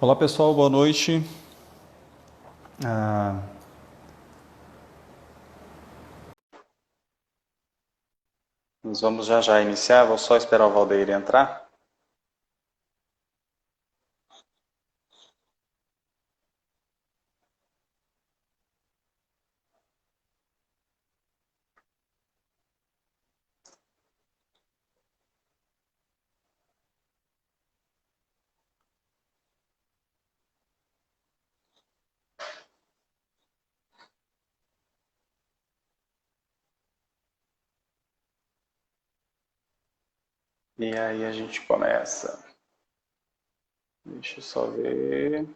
Olá pessoal, boa noite. Ah, Nós vamos já já iniciar, vou só esperar o Valdeir entrar. E aí a gente começa. Deixa eu só ver.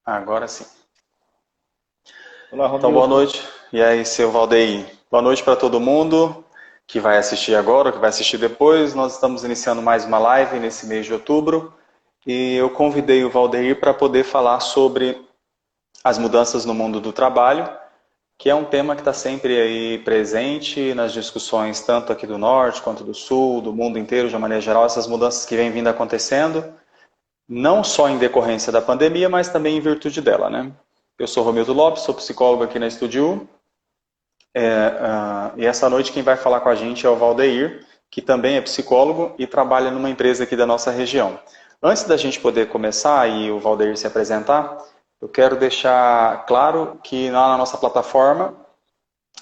Agora sim. Olá, Então, boa Romilton. noite. E aí, seu Valdeir? Boa noite para todo mundo que vai assistir agora, que vai assistir depois. Nós estamos iniciando mais uma live nesse mês de outubro. E eu convidei o Valdeir para poder falar sobre as mudanças no mundo do trabalho, que é um tema que está sempre aí presente nas discussões, tanto aqui do Norte quanto do Sul, do mundo inteiro, de uma maneira geral, essas mudanças que vêm vindo acontecendo, não só em decorrência da pandemia, mas também em virtude dela, né? Eu sou Romildo Lopes, sou psicólogo aqui na Estúdio, e essa noite quem vai falar com a gente é o Valdeir, que também é psicólogo e trabalha numa empresa aqui da nossa região. Antes da gente poder começar e o Valdeir se apresentar, eu quero deixar claro que lá na nossa plataforma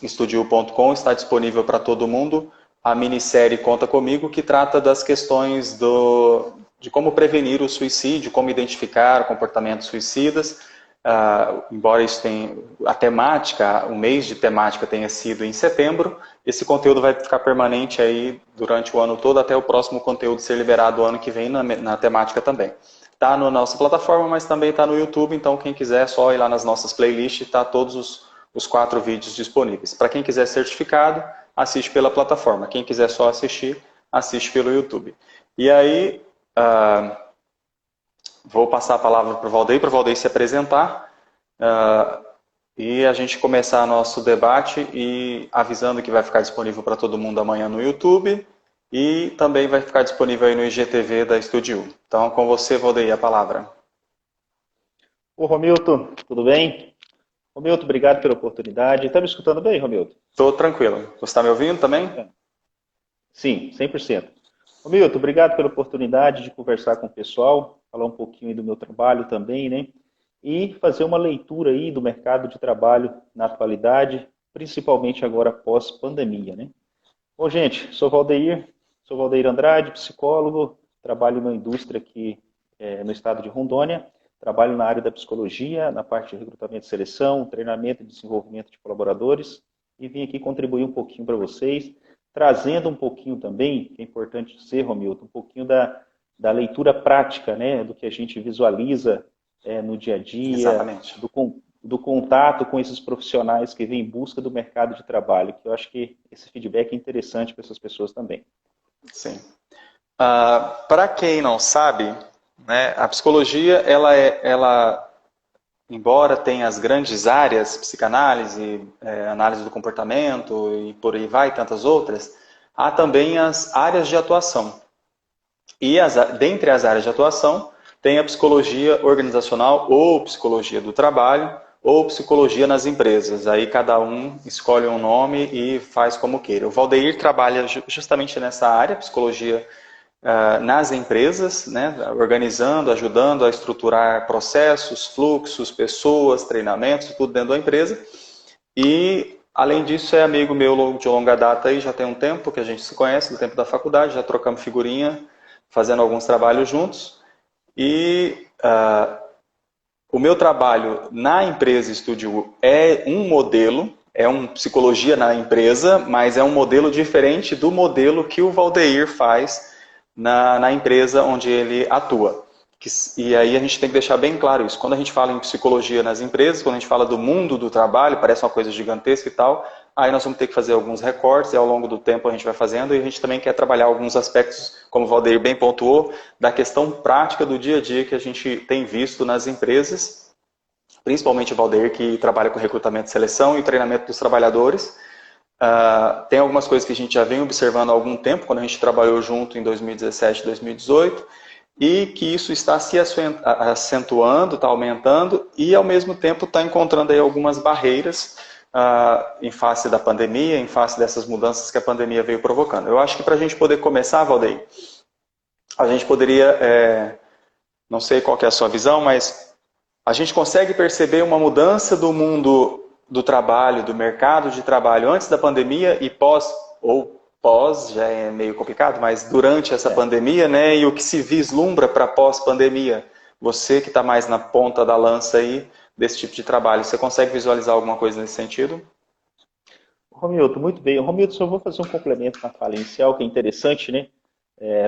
Estudio.com está disponível para todo mundo a minissérie Conta Comigo, que trata das questões de como prevenir o suicídio, como identificar comportamentos suicidas. Embora isso tenha a temática, o mês de temática tenha sido em setembro, esse conteúdo vai ficar permanente aí durante o ano todo, até o próximo conteúdo ser liberado o ano que vem na temática também. Está na nossa plataforma, mas também está no YouTube, então quem quiser é só ir lá nas nossas playlists, está todos os 4 vídeos disponíveis. Para quem quiser certificado, assiste pela plataforma. Quem quiser só assistir, assiste pelo YouTube. E aí, vou passar a palavra para o Valdeir se apresentar e a gente começar nosso debate e avisando que vai ficar disponível para todo mundo amanhã no YouTube e também vai ficar disponível aí no IGTV da Estúdio. Então, com você, Valdeir, a palavra. Ô, Romilton, tudo bem? Romilton, obrigado pela oportunidade. Está me escutando bem, Romilton? Estou tranquilo. Você está me ouvindo também? É. Sim, 100%. Romilton, obrigado pela oportunidade de conversar com o pessoal, falar um pouquinho aí do meu trabalho também, né? E fazer uma leitura aí do mercado de trabalho na atualidade, principalmente agora pós-pandemia, né? Bom, gente, sou Valdeir Andrade, psicólogo, trabalho na indústria aqui no estado de Rondônia, trabalho na área da psicologia, na parte de recrutamento e seleção, treinamento e desenvolvimento de colaboradores, e vim aqui contribuir um pouquinho para vocês, trazendo um pouquinho também, que é importante dizer, Romilton, um pouquinho da leitura prática, né, do que a gente visualiza no dia a dia, Exatamente. do contato com esses profissionais que vêm em busca do mercado de trabalho, que eu acho que esse feedback é interessante para essas pessoas também. Sim. Para quem não sabe, né, a psicologia, embora tenha as grandes áreas, psicanálise, análise do comportamento e por aí vai, tantas outras, há também as áreas de atuação. E dentre as áreas de atuação, tem a psicologia organizacional ou psicologia do trabalho ou psicologia nas empresas. Aí cada um escolhe um nome e faz como queira. O Valdeir trabalha justamente nessa área, psicologia nas empresas, né, organizando, ajudando a estruturar processos, fluxos, pessoas, treinamentos, tudo dentro da empresa. E, além disso, é amigo meu de longa data aí, já tem um tempo que a gente se conhece, do tempo da faculdade, já trocamos figurinha, fazendo alguns trabalhos juntos. E o meu trabalho na empresa Estúdio é um modelo, é um psicologia na empresa, mas é um modelo diferente do modelo que o Valdeir faz na empresa onde ele atua. E aí a gente tem que deixar bem claro isso. Quando a gente fala em psicologia nas empresas, quando a gente fala do mundo do trabalho, parece uma coisa gigantesca e tal, aí nós vamos ter que fazer alguns recortes e ao longo do tempo a gente vai fazendo e a gente também quer trabalhar alguns aspectos, como o Valdeir bem pontuou, da questão prática do dia a dia que a gente tem visto nas empresas, principalmente o Valdeir que trabalha com recrutamento e seleção e treinamento dos trabalhadores. Tem algumas coisas que a gente já vem observando há algum tempo, quando a gente trabalhou junto em 2017, 2018, e que isso está se acentuando, está aumentando, e ao mesmo tempo está encontrando aí algumas barreiras em face da pandemia, em face dessas mudanças que a pandemia veio provocando. Eu acho que para a gente poder começar, Valdeir, a gente poderia, não sei qual que é a sua visão, mas a gente consegue perceber uma mudança do mundo do trabalho, do mercado de trabalho antes da pandemia e pós, ou pós, já é meio complicado, mas durante essa pandemia, né, e o que se vislumbra para pós-pandemia. Você que está mais na ponta da lança aí desse tipo de trabalho, você consegue visualizar alguma coisa nesse sentido? Romildo, muito bem. Romildo, só vou fazer um complemento na fala inicial, que é interessante, né?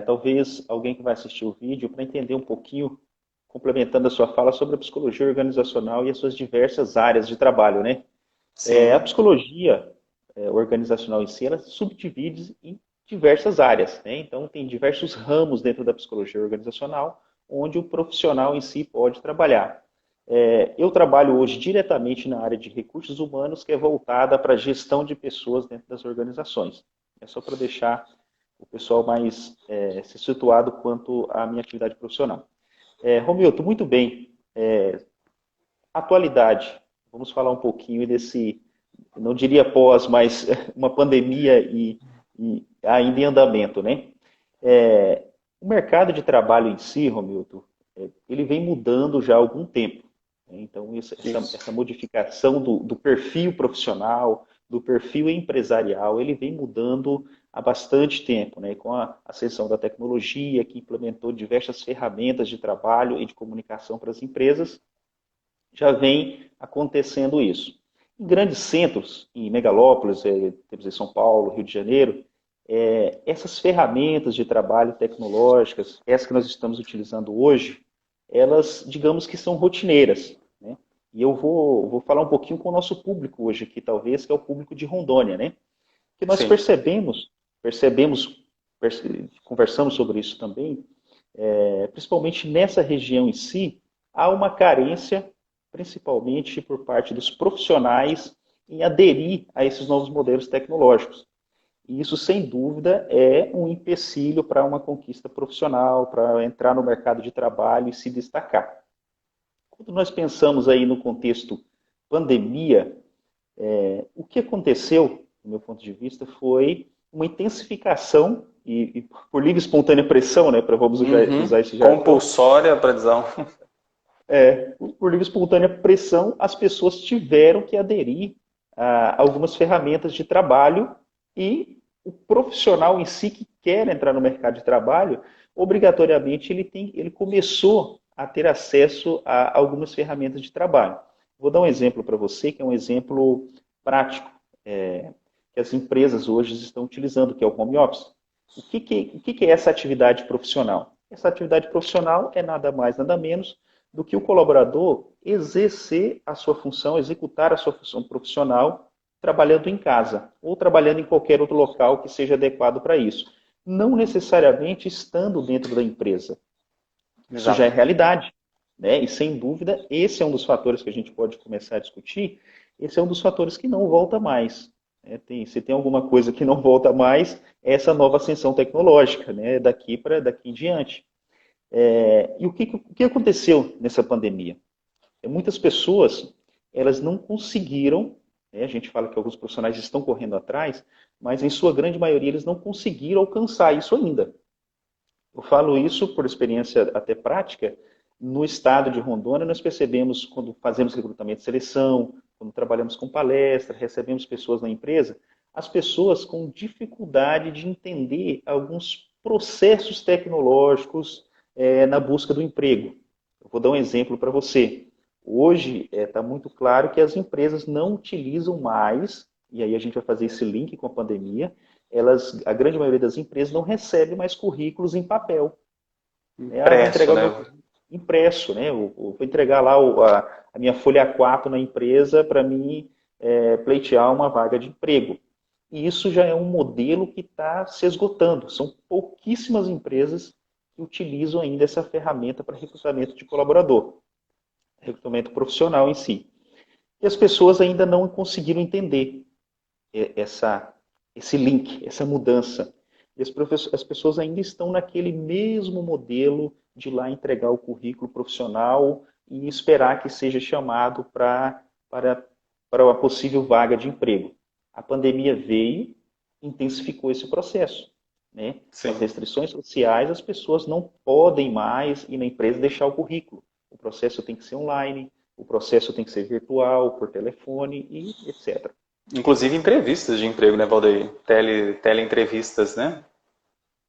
Talvez alguém que vai assistir o vídeo, para entender um pouquinho, complementando a sua fala sobre a psicologia organizacional e as suas diversas áreas de trabalho, né? A Sim, psicologia organizacional em si, ela se subdivide em diversas áreas, né? Então, tem diversos ramos dentro da psicologia organizacional, onde o profissional em si pode trabalhar. Eu trabalho hoje diretamente na área de recursos humanos, que é voltada para a gestão de pessoas dentro das organizações. É só para deixar o pessoal mais se situado quanto à minha atividade profissional. Romilton, muito bem. Atualidade, vamos falar um pouquinho desse, não diria pós, mas uma pandemia e ainda em andamento, né? O mercado de trabalho em si, Romilton, ele vem mudando já há algum tempo. Né? Então, isso. essa modificação do perfil profissional, do perfil empresarial, ele vem mudando há bastante tempo, né? Com a ascensão da tecnologia, que implementou diversas ferramentas de trabalho e de comunicação para as empresas, já vem acontecendo isso. Em grandes centros, em megalópolis, temos em São Paulo, Rio de Janeiro, essas ferramentas de trabalho tecnológicas, essas que nós estamos utilizando hoje, elas, digamos que são rotineiras. Né? E eu vou falar um pouquinho com o nosso público hoje aqui, talvez, que é o público de Rondônia, né? Que nós Sim. conversamos sobre isso também, principalmente nessa região em si, há uma carência, principalmente por parte dos profissionais, em aderir a esses novos modelos tecnológicos. E isso, sem dúvida, é um empecilho para uma conquista profissional, para entrar no mercado de trabalho e se destacar. Quando nós pensamos aí no contexto pandemia, o que aconteceu, do meu ponto de vista, foi uma intensificação, e por livre e espontânea pressão, né, para vamos Uhum. usar esse jargão, Compulsória para adesão. por livre e espontânea pressão, as pessoas tiveram que aderir a algumas ferramentas de trabalho e o profissional em si que quer entrar no mercado de trabalho, obrigatoriamente ele começou a ter acesso a algumas ferramentas de trabalho. Vou dar um exemplo para você, que é um exemplo prático, que as empresas hoje estão utilizando, que é o home office. O que é essa atividade profissional? Essa atividade profissional é nada mais, nada menos do que o colaborador exercer a sua função, executar a sua função profissional trabalhando em casa ou trabalhando em qualquer outro local que seja adequado para isso. Não necessariamente estando dentro da empresa. Isso já é Exato. realidade. Né? E, sem dúvida, esse é um dos fatores que a gente pode começar a discutir. Esse é um dos fatores que não volta mais. Se tem alguma coisa que não volta mais, é essa nova ascensão tecnológica, né? daqui em diante. E o que aconteceu nessa pandemia? Muitas pessoas elas não conseguiram, a gente fala que alguns profissionais estão correndo atrás, mas em sua grande maioria eles não conseguiram alcançar isso ainda. Eu falo isso por experiência até prática. No estado de Rondônia, nós percebemos, quando fazemos recrutamento e seleção, quando trabalhamos com palestra, recebemos pessoas na empresa, as pessoas com dificuldade de entender alguns processos tecnológicos na busca do emprego. Eu vou dar um exemplo para você. Hoje está muito claro que as empresas não utilizam mais, e aí a gente vai fazer esse link com a pandemia, a grande maioria das empresas não recebe mais currículos em papel. Vou Impresso, entregar o né? meu impresso, né? Eu vou entregar lá a minha folha A4 na empresa para mim pleitear uma vaga de emprego. E isso já é um modelo que está se esgotando. São pouquíssimas empresas que utilizam ainda essa ferramenta para recrutamento de colaborador, recrutamento profissional em si. E as pessoas ainda não conseguiram entender. esse link, essa mudança. E as pessoas ainda estão naquele mesmo modelo de ir lá entregar o currículo profissional e esperar que seja chamado para uma possível vaga de emprego. A pandemia veio, intensificou esse processo. Né? Com as Sim. restrições sociais, as pessoas não podem mais ir na empresa deixar o currículo. O processo tem que ser online, o processo tem que ser virtual, por telefone e etc. Inclusive entrevistas de emprego, né, Valdeir? Teleentrevistas, né?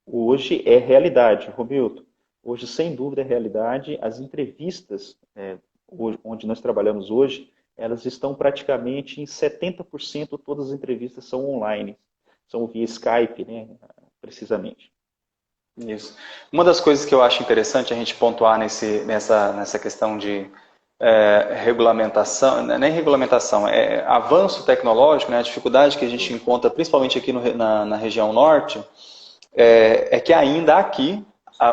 Hoje é realidade, Romildo. Hoje, sem dúvida, é realidade. As entrevistas, onde nós trabalhamos hoje, elas estão praticamente em 70%, todas as entrevistas são online. São via Skype, né, precisamente. Isso. Uma das coisas que eu acho interessante a gente pontuar nessa questão de regulamentação, nem regulamentação, é avanço tecnológico, né, a dificuldade que a gente encontra, principalmente aqui na região norte, é que ainda aqui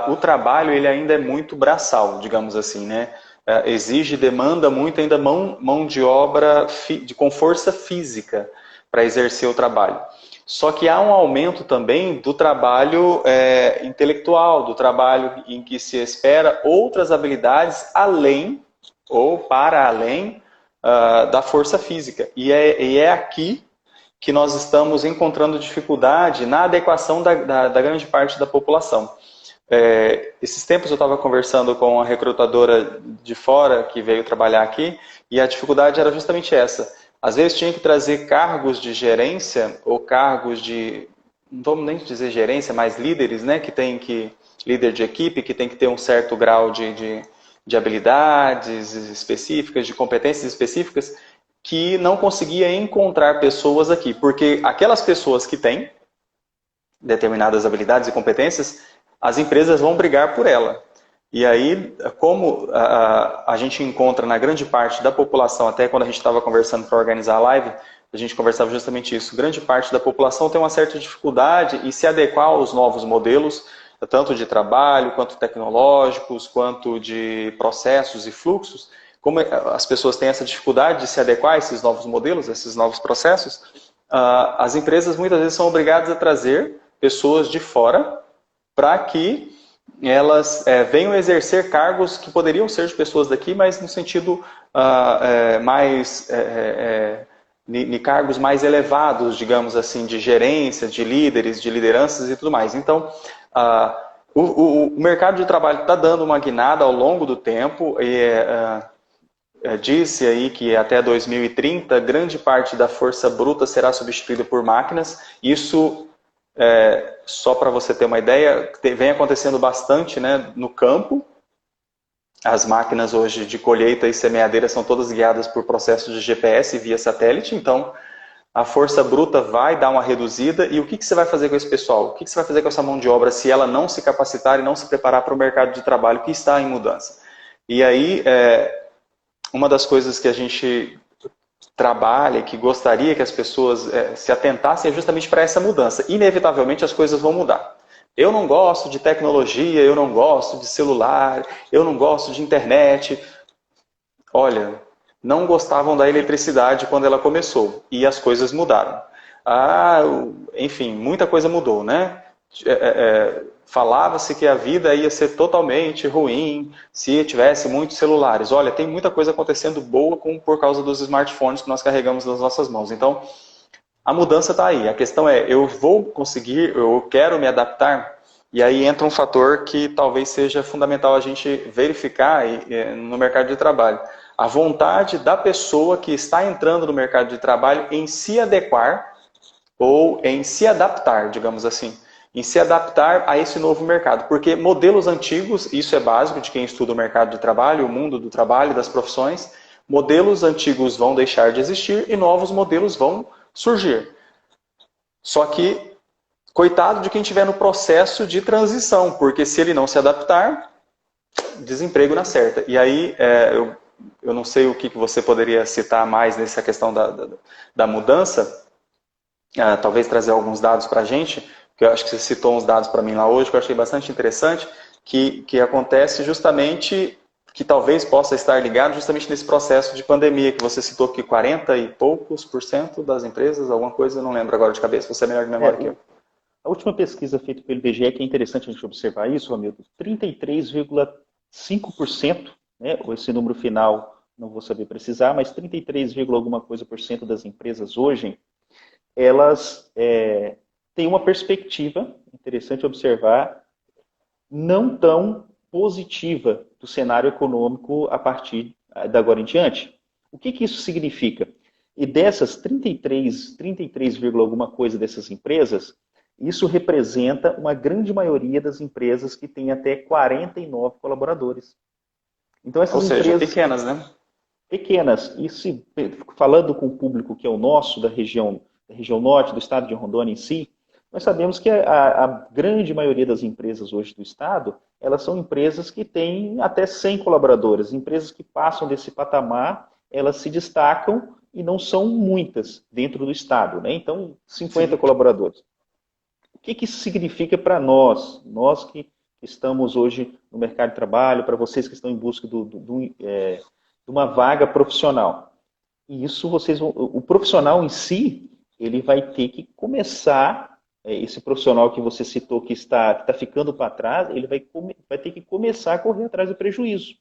o trabalho ele ainda é muito braçal, digamos assim, né? Demanda muito ainda mão de obra com força física para exercer o trabalho. Só que há um aumento também do trabalho intelectual, do trabalho em que se espera outras habilidades além ou para além da força física. E é aqui que nós estamos encontrando dificuldade na adequação da grande parte da população. Esses tempos eu estava conversando com uma recrutadora de fora que veio trabalhar aqui e a dificuldade era justamente essa. Às vezes tinha que trazer cargos de gerência ou cargos de, não vamos nem dizer gerência, mas líderes, né, líder de equipe, que tem que ter um certo grau de habilidades específicas, de competências específicas, que não conseguia encontrar pessoas aqui, porque aquelas pessoas que têm determinadas habilidades e competências, as empresas vão brigar por ela. E aí, como a gente encontra na grande parte da população, até quando a gente estava conversando para organizar a live, a gente conversava justamente isso, grande parte da população tem uma certa dificuldade em se adequar aos novos modelos, tanto de trabalho, quanto tecnológicos, quanto de processos e fluxos. Como as pessoas têm essa dificuldade de se adequar a esses novos modelos, a esses novos processos, as empresas muitas vezes são obrigadas a trazer pessoas de fora para que elas venham exercer cargos que poderiam ser de pessoas daqui, mas no sentido mais de cargos mais elevados, digamos assim, de gerência, de líderes, de lideranças e tudo mais. Então, o mercado de trabalho está dando uma guinada ao longo do tempo e disse aí que até 2030 grande parte da força bruta será substituída por máquinas. Isso, só para você ter uma ideia, vem acontecendo bastante, né, no campo. As máquinas hoje de colheita e semeadeira são todas guiadas por processos de GPS via satélite, então a força bruta vai dar uma reduzida. E o que você vai fazer com esse pessoal? O que você vai fazer com essa mão de obra se ela não se capacitar e não se preparar para o mercado de trabalho que está em mudança? E aí, uma das coisas que a gente trabalha, que gostaria que as pessoas se atentassem é justamente para essa mudança. Inevitavelmente as coisas vão mudar. Eu não gosto de tecnologia, eu não gosto de celular, eu não gosto de internet. Olha, não gostavam da eletricidade quando ela começou e as coisas mudaram. Enfim, muita coisa mudou, né? Falava-se que a vida ia ser totalmente ruim se tivesse muitos celulares. Olha, tem muita coisa acontecendo boa por causa dos smartphones que nós carregamos nas nossas mãos. Então, a mudança está aí. A questão é, eu vou conseguir, eu quero me adaptar? E aí entra um fator que talvez seja fundamental a gente verificar no mercado de trabalho. A vontade da pessoa que está entrando no mercado de trabalho em se adequar ou em se adaptar, digamos assim, em se adaptar a esse novo mercado. Porque modelos antigos, isso é básico de quem estuda o mercado de trabalho, o mundo do trabalho, das profissões, modelos antigos vão deixar de existir e novos modelos vão surgir. Só que, coitado de quem estiver no processo de transição, porque se ele não se adaptar, desemprego na certa. E aí, eu não sei o que você poderia citar mais nessa questão da mudança, talvez trazer alguns dados para a gente, que eu acho que você citou uns dados para mim lá hoje, que eu achei bastante interessante, que acontece justamente que talvez possa estar ligado justamente nesse processo de pandemia, que você citou que 40 e poucos por cento das empresas, alguma coisa, eu não lembro agora de cabeça, você é melhor de memória que eu. A última pesquisa feita pelo IBGE, que é interessante a gente observar isso, Hamilton, 33,5%, né, ou esse número final, não vou saber precisar, mas 33, alguma coisa por cento das empresas hoje, elas têm uma perspectiva, interessante observar, não tão positiva do cenário econômico a partir da agora em diante. O que isso significa? E dessas 33, alguma coisa dessas empresas, isso representa uma grande maioria das empresas que tem até 49 colaboradores. Então essas Ou seja, empresas pequenas, né? pequenas, e se, falando com o público que é o nosso, da região norte, do estado de Rondônia em si, nós sabemos que a grande maioria das empresas hoje do estado, elas são empresas que têm até 100 colaboradores. Empresas que passam desse patamar, elas se destacam e não são muitas dentro do estado, né? Então, 50 Sim. colaboradores. O que isso significa para nós que estamos hoje no mercado de trabalho, para vocês que estão em busca de uma vaga profissional? E isso o profissional em si, ele vai ter que começar, esse profissional que você citou que está ficando para trás, ele vai ter que começar a correr atrás do prejuízo.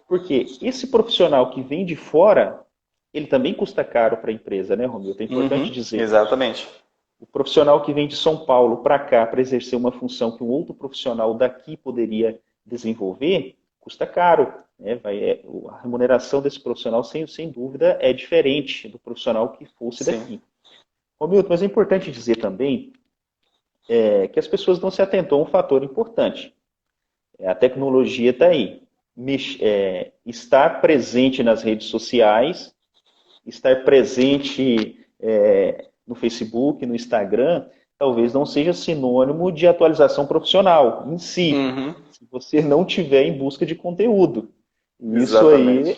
Porque esse profissional que vem de fora, ele também custa caro para a empresa, né, Romildo? É importante dizer. Exatamente. O profissional que vem de São Paulo para cá para exercer uma função que um outro profissional daqui poderia desenvolver, custa caro. Né? A remuneração desse profissional, sem dúvida, é diferente do profissional que fosse daqui. Romildo, mas é importante dizer também que as pessoas não se atentam a um fator importante. A tecnologia está aí. Estar presente nas redes sociais, estar presente no Facebook, no Instagram, talvez não seja sinônimo de atualização profissional em si, se você não estiver em busca de conteúdo. Isso aí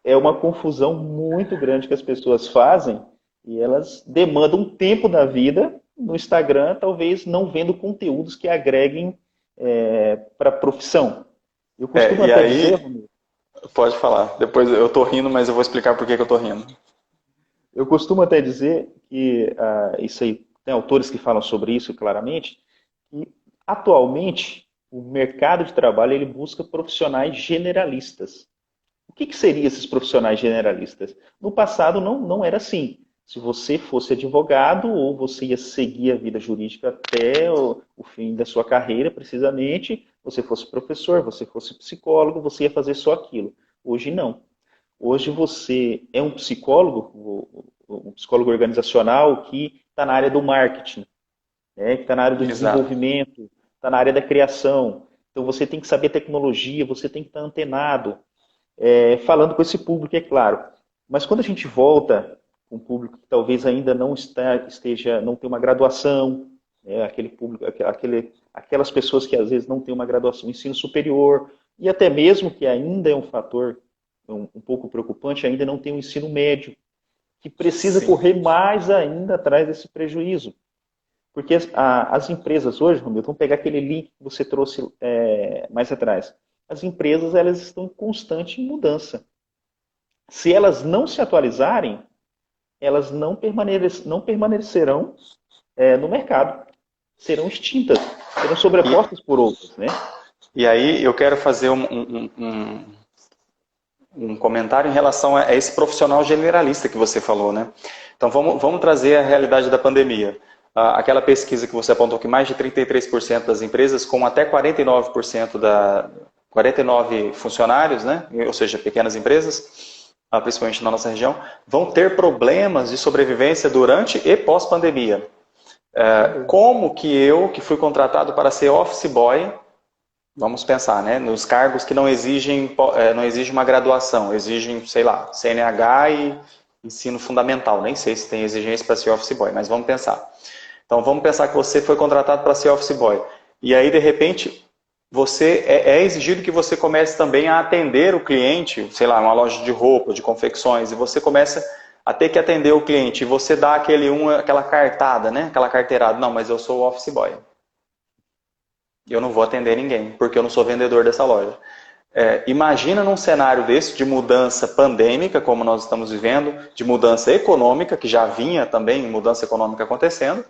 é uma confusão muito grande que as pessoas fazem e elas demandam tempo da vida no Instagram, talvez não vendo conteúdos que agreguem para a profissão. Eu costumo até dizer... Pode falar. Depois eu estou rindo, mas eu vou explicar por que eu estou rindo. Eu costumo até dizer que, isso aí, tem autores que falam sobre isso claramente, que atualmente o mercado de trabalho ele busca profissionais generalistas. O que seriam esses profissionais generalistas? No passado não era assim. Se você fosse advogado ou você ia seguir a vida jurídica até o fim da sua carreira, precisamente, você fosse professor, você fosse psicólogo, você ia fazer só aquilo. Hoje não. Hoje você é um psicólogo organizacional que está na área do marketing, né, que está na área do desenvolvimento, está na área da criação. Então você tem que saber tecnologia, você tem que estar antenado, falando com esse público, é claro. Mas quando a gente volta com um público que talvez ainda não tem uma graduação, aquele público, aquelas pessoas que às vezes não têm uma graduação em ensino superior, e até mesmo que ainda é um fator um pouco preocupante, ainda não tem um ensino médio, que precisa correr mais ainda atrás desse prejuízo. Porque as empresas hoje, Romildo, vamos pegar aquele link que você trouxe mais atrás. As empresas elas estão em constante mudança. Se elas não se atualizarem, elas não permanecerão no mercado. Serão extintas, serão sobrepostas por outras. Né? E aí eu quero fazer um comentário em relação a esse profissional generalista que você falou, né? Então vamos trazer a realidade da pandemia. Aquela pesquisa que você apontou que mais de 33% das empresas com até 49% 49 funcionários, né? Ou seja, pequenas empresas, principalmente na nossa região, vão ter problemas de sobrevivência durante e pós-pandemia. Como que eu, que fui contratado para ser office boy, vamos pensar, né, nos cargos que não exigem uma graduação, exigem, sei lá, CNH e ensino fundamental, nem sei se tem exigência para ser office boy, mas vamos pensar. Então vamos pensar que você foi contratado para ser office boy, e aí de repente você é exigido que você comece também a atender o cliente, sei lá, uma loja de roupa, de confecções, e você começa a ter que atender o cliente, e você dá aquela cartada, né, aquela carteirada, não, mas eu sou o office boy. Eu não vou atender ninguém, porque eu não sou vendedor dessa loja. Imagina num cenário desse de mudança pandêmica, como nós estamos vivendo, de mudança econômica, que já vinha também mudança econômica acontecendo,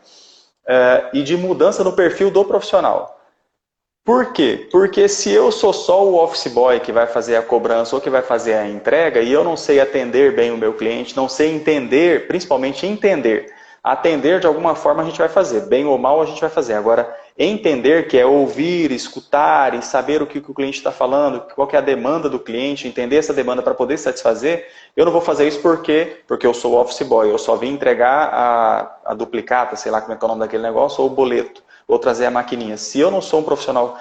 e de mudança no perfil do profissional. Por quê? Porque se eu sou só o office boy que vai fazer a cobrança ou que vai fazer a entrega e eu não sei atender bem o meu cliente, não sei entender, principalmente entender. Atender de alguma forma a gente vai fazer, bem ou mal a gente vai fazer. Agora, entender, que é ouvir, escutar e saber o que o cliente está falando, qual que é a demanda do cliente, entender essa demanda para poder satisfazer, eu não vou fazer isso porque eu sou office boy, eu só vim entregar a duplicata, sei lá como é que é o nome daquele negócio, ou o boleto, ou trazer a maquininha. Se eu não sou um profissional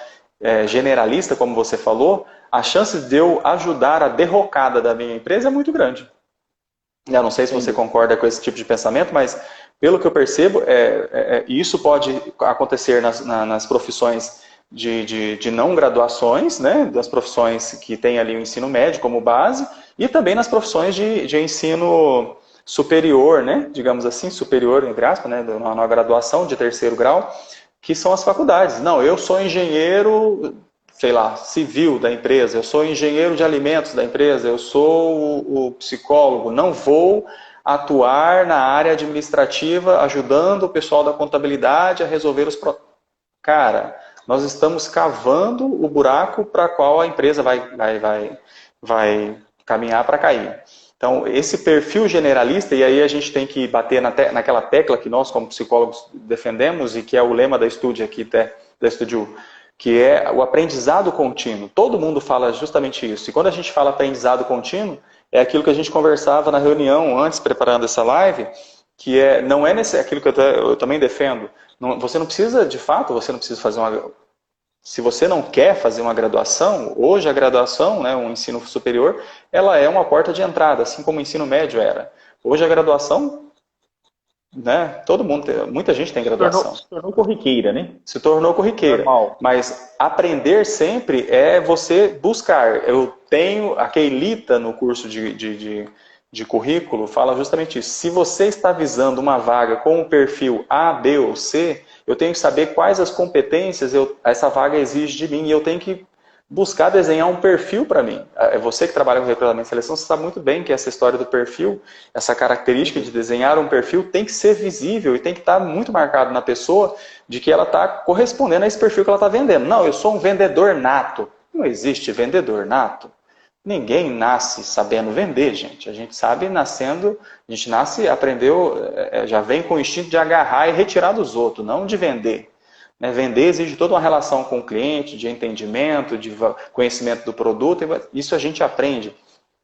generalista, como você falou, a chance de eu ajudar a derrocada da minha empresa é muito grande. Eu não sei se você concorda com esse tipo de pensamento, mas pelo que eu percebo, isso pode acontecer nas profissões de não graduações, né, das profissões que tem ali o ensino médio como base, e também nas profissões de ensino superior, né, digamos assim, superior, entre aspas, né, na graduação de terceiro grau, que são as faculdades. Não, eu sou engenheiro, sei lá, civil da empresa, eu sou engenheiro de alimentos da empresa, eu sou o psicólogo, não vou atuar na área administrativa ajudando o pessoal da contabilidade a resolver os problemas. Cara, nós estamos cavando o buraco para qual a empresa vai caminhar para cair. Então, esse perfil generalista, e aí a gente tem que bater naquela tecla que nós, como psicólogos, defendemos, e que é o lema da Estúdio aqui, da Estúdio, que é o aprendizado contínuo. Todo mundo fala justamente isso. E quando a gente fala aprendizado contínuo, é aquilo que a gente conversava na reunião antes, preparando essa live, que não é aquilo que eu também defendo. Você não precisa, de fato, você não precisa fazer uma... Se você não quer fazer uma graduação, hoje a graduação, né, um ensino superior, ela é uma porta de entrada, assim como o ensino médio era. Hoje a graduação, né, muita gente tem graduação. Se tornou corriqueira, né? Se tornou corriqueira. Normal. Mas aprender sempre é você buscar. Eu tenho, a Keilita no curso de currículo fala justamente isso. Se você está visando uma vaga com o perfil A, B ou C, eu tenho que saber quais as competências essa vaga exige de mim e eu tenho que buscar desenhar um perfil para mim. É você que trabalha com recrutamento e seleção, você sabe muito bem que essa história do perfil, essa característica de desenhar um perfil tem que ser visível e tem que estar muito marcado na pessoa de que ela está correspondendo a esse perfil que ela está vendendo. Não, eu sou um vendedor nato. Não existe vendedor nato. Ninguém nasce sabendo vender, gente. A gente sabe nascendo, a gente nasce, aprendeu, já vem com o instinto de agarrar e retirar dos outros, não de vender. Vender exige toda uma relação com o cliente, de entendimento, de conhecimento do produto, isso a gente aprende.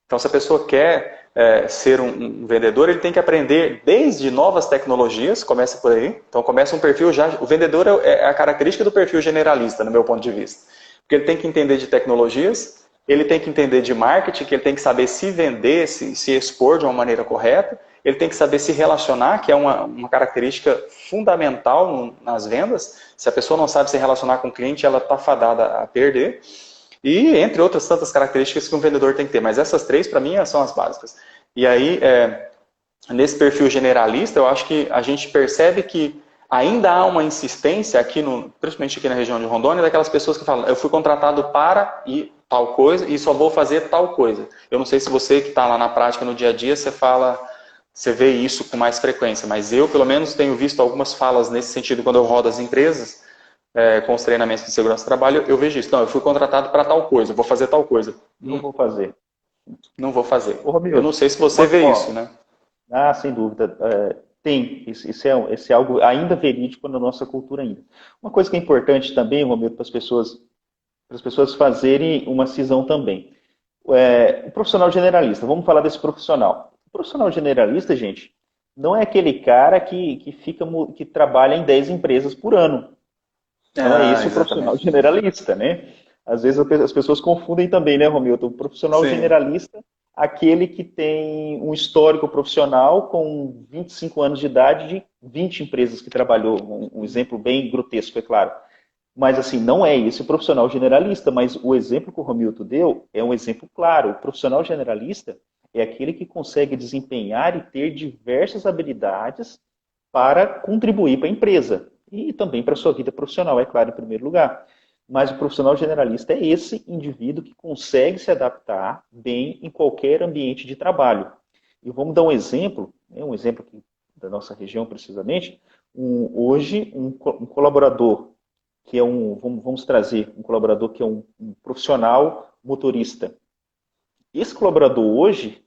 Então, se a pessoa quer ser um vendedor, ele tem que aprender desde novas tecnologias, começa por aí. Então, começa um perfil já... O vendedor é a característica do perfil generalista, no meu ponto de vista. Porque ele tem que entender de tecnologias, ele tem que entender de marketing, que ele tem que saber se vender, se expor de uma maneira correta, ele tem que saber se relacionar, que é uma característica fundamental nas vendas. Se a pessoa não sabe se relacionar com o cliente, ela está fadada a perder. E entre outras tantas características que um vendedor tem que ter. Mas essas três, para mim, são as básicas. E aí, nesse perfil generalista, eu acho que a gente percebe que ainda há uma insistência, principalmente aqui na região de Rondônia, daquelas pessoas que falam, eu fui contratado para tal coisa e só vou fazer tal coisa. Eu não sei se você que está lá na prática, no dia a dia, você vê isso com mais frequência, mas eu, pelo menos, tenho visto algumas falas nesse sentido quando eu rodo as empresas, com os treinamentos de segurança do trabalho, eu vejo isso. Não, eu fui contratado para tal coisa, vou fazer tal coisa. Não vou fazer. Não vou fazer. Ô, Romildo, eu não sei se você vê isso, né? Sem dúvida. Tem. Isso é algo ainda verídico na nossa cultura ainda. Uma coisa que é importante também, Romildo, para as pessoas fazerem uma cisão também. O profissional generalista, vamos falar desse profissional. O profissional generalista, gente, não é aquele cara que trabalha em 10 empresas por ano. Não é isso o profissional generalista, né? Às vezes as pessoas confundem também, né, Romildo? O profissional Sim. generalista, aquele que tem um histórico profissional com 25 anos de idade de 20 empresas que trabalhou. Um exemplo bem grotesco, é claro. Mas, assim, não é esse o profissional generalista, mas o exemplo que o Romildo deu é um exemplo claro. O profissional generalista é aquele que consegue desempenhar e ter diversas habilidades para contribuir para a empresa e também para a sua vida profissional, é claro, em primeiro lugar. Mas o profissional generalista é esse indivíduo que consegue se adaptar bem em qualquer ambiente de trabalho. E vamos dar um exemplo, né, um exemplo aqui da nossa região precisamente. Hoje, um colaborador que é vamos trazer um colaborador que é um profissional motorista. Esse colaborador hoje,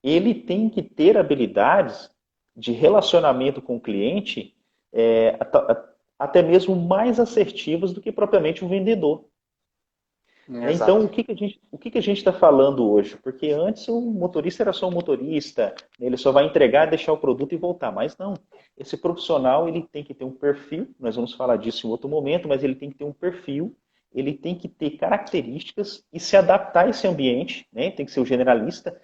ele tem que ter habilidades de relacionamento com o cliente até mesmo mais assertivas do que propriamente um vendedor. Então, Exato. o que a gente está falando hoje? Porque antes o motorista era só um motorista, né, ele só vai entregar, deixar o produto e voltar. Mas não, esse profissional ele tem que ter um perfil, nós vamos falar disso em outro momento, mas ele tem que ter um perfil, ele tem que ter características e se adaptar a esse ambiente, né, tem que ser o generalista,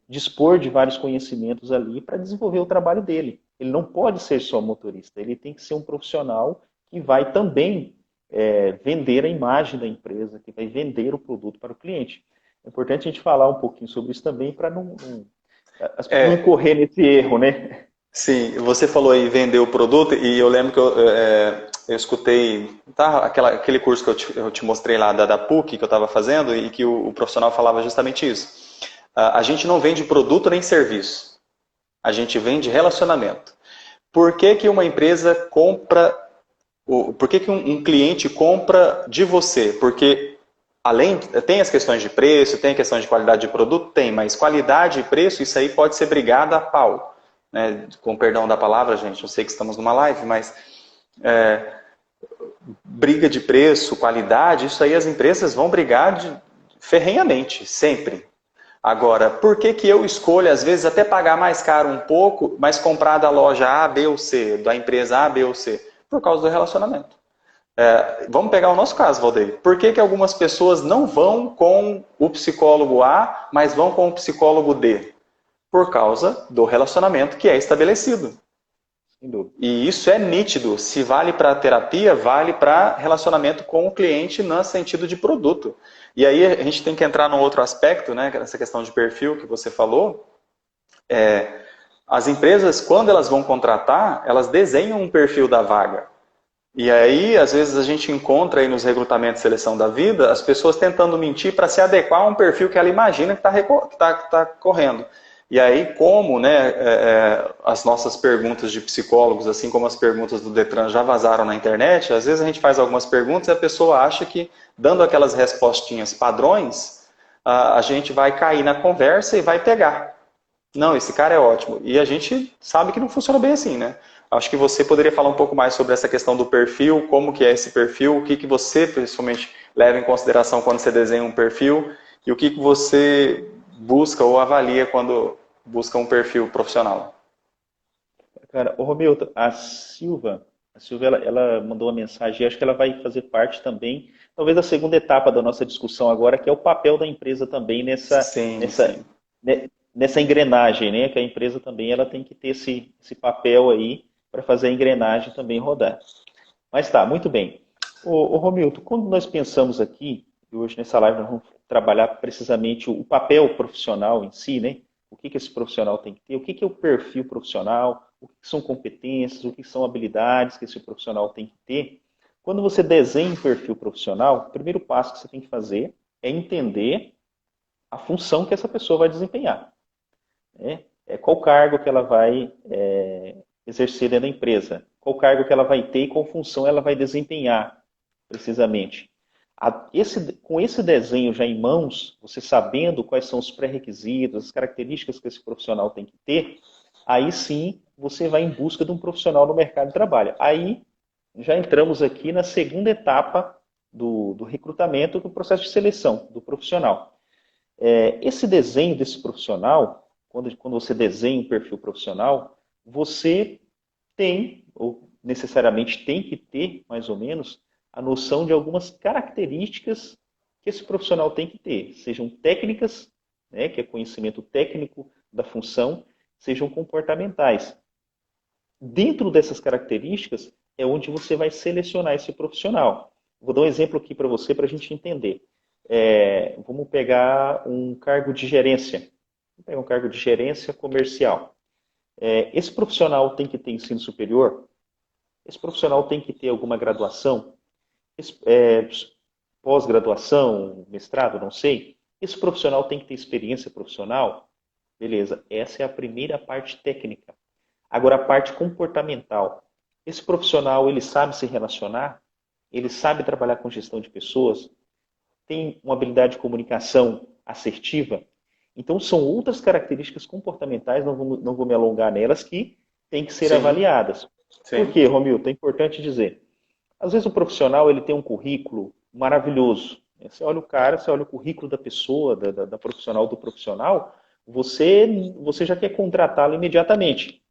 dispor de vários conhecimentos ali para desenvolver o trabalho dele. Ele não pode ser só motorista, ele tem que ser um profissional que vai também vender a imagem da empresa, que vai vender o produto para o cliente. É importante a gente falar um pouquinho sobre isso também para as pessoas não É, incorrer nesse erro, né? sim, você falou aí vender o produto e eu lembro que eu escutei tá, aquele curso que eu te mostrei lá da PUC que eu estava fazendo e que o profissional falava justamente isso. A gente não vende produto nem serviço, a gente vende relacionamento. Por que que uma empresa compra, por que que um cliente compra de você? Porque tem as questões de preço, tem a questão de qualidade de produto, tem, mas qualidade e preço, isso aí pode ser brigado a pau. Né? Com perdão da palavra, gente, eu sei que estamos numa live, mas briga de preço, qualidade, isso aí as empresas vão brigar ferrenhamente, sempre. Agora, por que que eu escolho, às vezes, até pagar mais caro um pouco, mas comprar da loja A, B ou C, da empresa A, B ou C? Por causa do relacionamento. Vamos pegar o nosso caso, Valdeir. Por que que algumas pessoas não vão com o psicólogo A, mas vão com o psicólogo D? Por causa do relacionamento que é estabelecido. Sem dúvida. E isso é nítido. Se vale para terapia, vale para relacionamento com o cliente no sentido de produto. E aí a gente tem que entrar num outro aspecto, né? Essa questão de perfil que você falou. As empresas, quando elas vão contratar, elas desenham um perfil da vaga. E aí, às vezes, a gente encontra aí nos recrutamentos de seleção da vida as pessoas tentando mentir para se adequar a um perfil que ela imagina que está correndo. E aí, como né, as nossas perguntas de psicólogos, assim como as perguntas do Detran já vazaram na internet, às vezes a gente faz algumas perguntas e a pessoa acha que, dando aquelas respostinhas padrões, a gente vai cair na conversa e vai pegar. Não, esse cara é ótimo. E a gente sabe que não funciona bem assim, né? Acho que você poderia falar um pouco mais sobre essa questão do perfil, como que é esse perfil, o que que você, principalmente, leva em consideração quando você desenha um perfil e o que que você busca ou avalia quando busca um perfil profissional. Cara, ô Romilton, a Silva ela mandou uma mensagem, acho que ela vai fazer parte também, talvez da segunda etapa da nossa discussão agora, que é o papel da empresa também Sim, sim. nessa engrenagem, né? Que a empresa também ela tem que ter esse papel aí para fazer a engrenagem também rodar. Mas tá, muito bem. Ô Romilton, quando nós pensamos aqui, e hoje nessa live nós vamos trabalhar precisamente o papel profissional em si, né? O que que esse profissional tem que ter, o que que é o perfil profissional, o que que são competências, o que que são habilidades que esse profissional tem que ter. Quando você desenha um perfil profissional, o primeiro passo que você tem que fazer é entender a função que essa pessoa vai desempenhar. Né? Qual cargo que ela vai exercer dentro da empresa, qual cargo que ela vai ter e qual função ela vai desempenhar, precisamente. Com esse desenho já em mãos, você sabendo quais são os pré-requisitos, as características que esse profissional tem que ter, aí sim você vai em busca de um profissional no mercado de trabalho. Aí já entramos aqui na segunda etapa do recrutamento, do processo de seleção do profissional. Esse desenho desse profissional, quando você desenha um perfil profissional, você tem, ou necessariamente tem que ter, mais ou menos, a noção de algumas características que esse profissional tem que ter, sejam técnicas, né, que é conhecimento técnico da função, sejam comportamentais. Dentro dessas características é onde você vai selecionar esse profissional. Vou dar um exemplo aqui para você para a gente entender. Vamos pegar um cargo de gerência. Vamos pegar um cargo de gerência comercial. Esse profissional tem que ter ensino superior? Esse profissional tem que ter alguma graduação? pós-graduação, mestrado, não sei. Esse profissional tem que ter experiência profissional? Beleza, essa é a primeira parte técnica. Agora, a parte comportamental. Esse profissional, ele sabe se relacionar? Ele sabe trabalhar com gestão de pessoas? Tem uma habilidade de comunicação assertiva? Então, são outras características comportamentais, não vou me alongar nelas, que têm que ser Sim, avaliadas. Por sim. quê, Romilton? É importante dizer. Às vezes o profissional ele tem um currículo maravilhoso. Você olha o cara, você olha o currículo da pessoa, da profissional do profissional, você já quer contratá-lo imediatamente.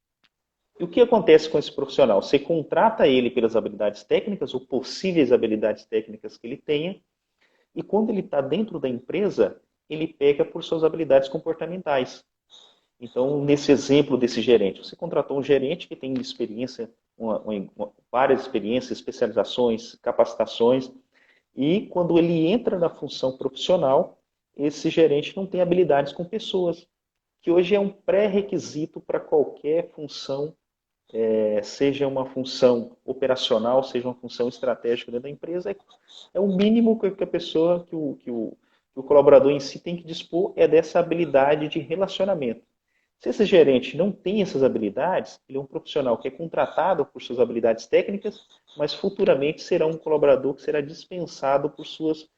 E o que acontece com esse profissional? Você contrata ele pelas habilidades técnicas ou possíveis habilidades técnicas que ele tenha, e quando ele está dentro da empresa, ele pega por suas habilidades comportamentais. Então, nesse exemplo desse gerente, você contratou um gerente que tem experiência, várias experiências, especializações, capacitações, e quando ele entra na função profissional, esse gerente não tem habilidades com pessoas, que hoje é um pré-requisito para qualquer função, seja uma função operacional, seja uma função estratégica dentro da empresa, é o mínimo que a pessoa, que o colaborador em si tem que dispor é dessa habilidade de relacionamento. Se esse gerente não tem essas habilidades, ele é um profissional que é contratado por suas habilidades técnicas, mas futuramente será um colaborador que será dispensado por suas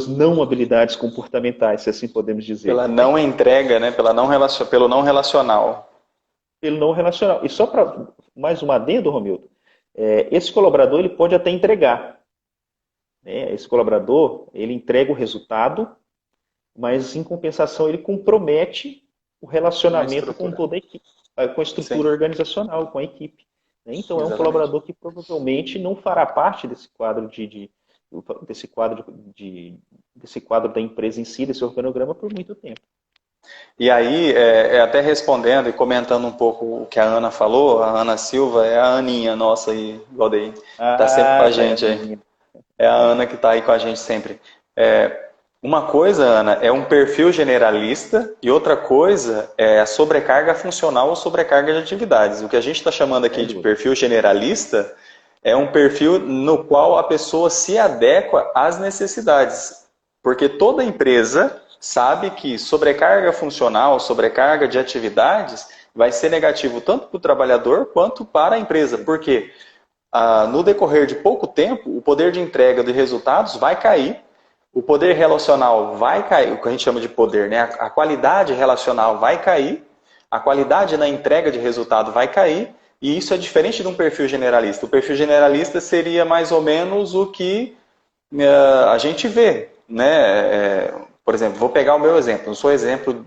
não habilidades comportamentais, se assim podemos dizer. Pela Né? não entrega, né? Pelo não relacional. Pelo não relacional. E só para mais uma adendo, Romildo, esse colaborador ele pode até entregar. Né? Esse colaborador ele entrega o resultado, mas em compensação ele compromete o Com a relacionamento com estrutura. toda a equipe, com a Sim, estrutura organizacional, com a equipe. Né? Então é um exatamente. colaborador que provavelmente não fará parte desse quadro da empresa em si, desse organograma por muito tempo. E aí, até respondendo e comentando um pouco o que a Ana falou, a Ana Silva é a Aninha nossa aí, Valdeir, tá sempre com a Ah, tá, gente aí. Aninha. É a Ana que está aí com a gente sempre. Uma coisa, Ana, é um perfil generalista e outra coisa é a sobrecarga funcional ou sobrecarga de atividades. O que a gente está chamando aqui Sem de dúvida. perfil generalista é um perfil no qual a pessoa se adequa às necessidades. Porque toda empresa sabe que sobrecarga funcional, sobrecarga de atividades vai ser negativo tanto para o trabalhador quanto para a empresa. Por quê? No decorrer de pouco tempo, o poder de entrega de resultados vai cair, o poder relacional vai cair, o que a gente chama de poder, né? A qualidade relacional vai cair, a qualidade na entrega de resultado vai cair, e isso é diferente de um perfil generalista. O perfil generalista seria mais ou menos o que a gente vê, né? Por exemplo, vou pegar o meu exemplo.